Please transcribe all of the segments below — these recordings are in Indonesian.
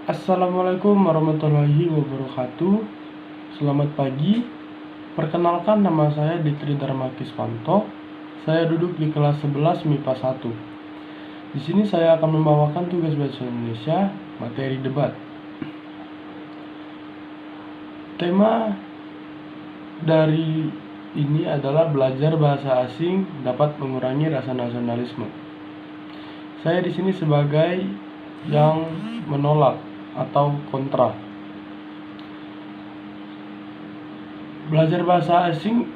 Assalamualaikum warahmatullahi wabarakatuh. Selamat pagi. Perkenalkan, nama saya Ditri Dharma Kiswanto. Saya duduk di kelas 11 MIPA 1. Di sini saya akan membawakan tugas bahasa Indonesia materi debat. Tema dari ini adalah belajar bahasa asing dapat mengurangi rasa nasionalisme. Saya di sini sebagai yang menolak atau kontra. Belajar bahasa asing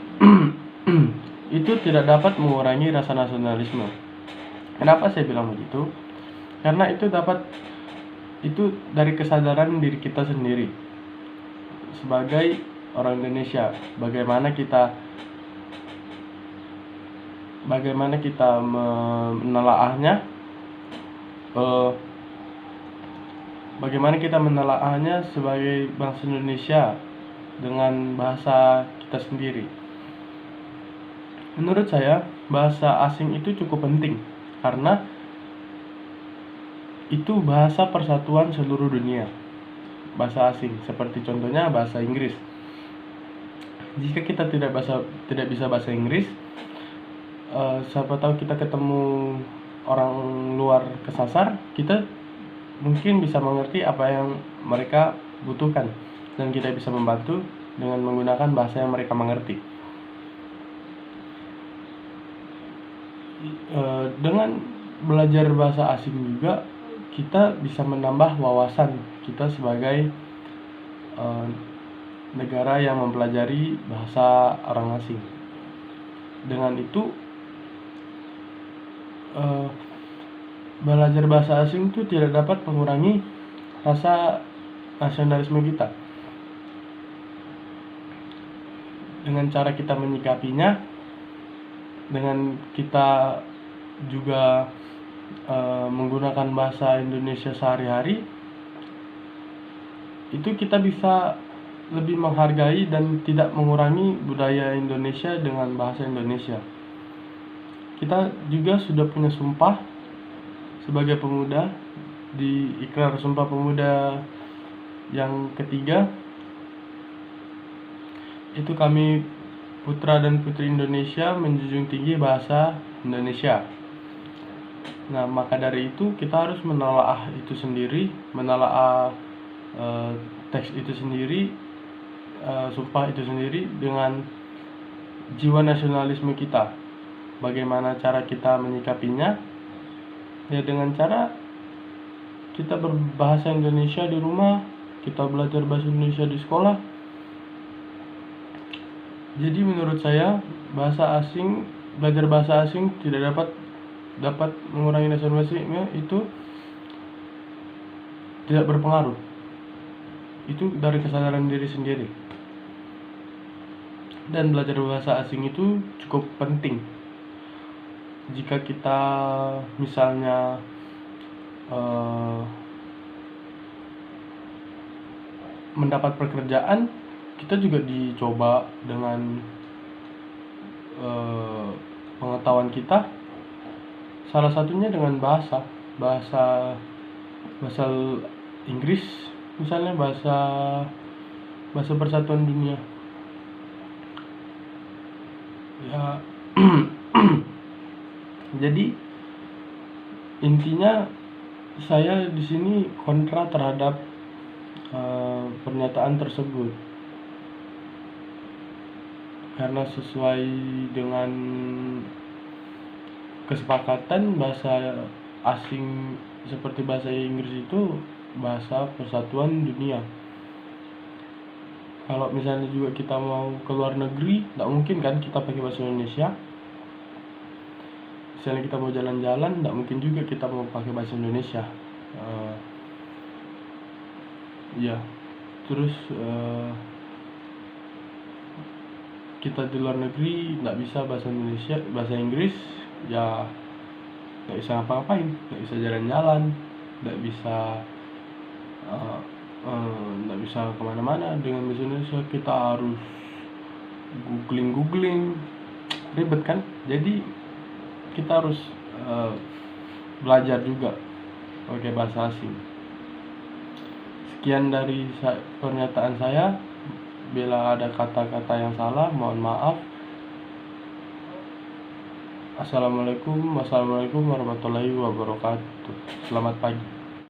itu tidak dapat mengurangi rasa nasionalisme. Kenapa saya bilang begitu? Karena itu dari kesadaran diri kita sendiri sebagai orang Indonesia. Bagaimana kita menelaahnya, sebagai bangsa Indonesia dengan bahasa kita sendiri. Menurut saya, bahasa asing itu cukup penting karena itu bahasa persatuan seluruh dunia. Bahasa asing, seperti contohnya bahasa Inggris. Jika kita tidak bisa bahasa Inggris, siapa tahu kita ketemu orang luar kesasar, kita mungkin bisa mengerti apa yang mereka butuhkan dan kita bisa membantu dengan menggunakan bahasa yang mereka mengerti. Dengan belajar bahasa asing juga kita bisa menambah wawasan kita sebagai negara yang mempelajari bahasa orang asing. Dengan itu belajar bahasa asing itu tidak dapat mengurangi rasa nasionalisme kita. Dengan cara kita menyikapinya, dengan kita juga menggunakan bahasa Indonesia sehari-hari, itu kita bisa lebih menghargai dan tidak mengurangi budaya Indonesia dengan bahasa Indonesia. Kita juga sudah punya sumpah sebagai pemuda di Ikrar Sumpah Pemuda yang ketiga. Itu kami putra dan putri Indonesia menjunjung tinggi bahasa Indonesia. Nah, maka dari itu kita harus menelaah itu sendiri, menelaah teks itu sendiri, sumpah itu sendiri dengan jiwa nasionalisme kita. Bagaimana cara kita menyikapinya? Ya, dengan cara kita berbahasa Indonesia di rumah, kita belajar bahasa Indonesia di sekolah. Jadi menurut saya belajar bahasa asing tidak dapat mengurangi nasionalisme, itu tidak berpengaruh. Itu dari kesadaran diri sendiri. Dan belajar bahasa asing itu cukup penting. Jika kita misalnya mendapat pekerjaan, kita juga dicoba dengan pengetahuan kita. Salah satunya dengan bahasa Inggris, misalnya bahasa persatuan dunia. Ya, jadi intinya saya di sini kontra terhadap pernyataan tersebut, karena sesuai dengan kesepakatan, bahasa asing seperti bahasa Inggris itu bahasa persatuan dunia. Kalau misalnya juga kita mau ke luar negeri, tidak mungkin kan kita pakai bahasa Indonesia. Misalnya kita mau jalan-jalan, tidak mungkin juga kita mau pakai bahasa Indonesia. Ya, terus kita di luar negeri tidak bisa bahasa Inggris, ya nggak bisa ngapa-ngapain, nggak bisa jalan-jalan, nggak bisa kemana-mana. Dengan bahasa Indonesia kita harus googling, ribet kan. Jadi kita harus belajar juga pakai bahasa asing. Sekian dari pernyataan saya. Bila ada kata-kata yang salah, mohon maaf. Assalamualaikum warahmatullahi wabarakatuh. Selamat pagi.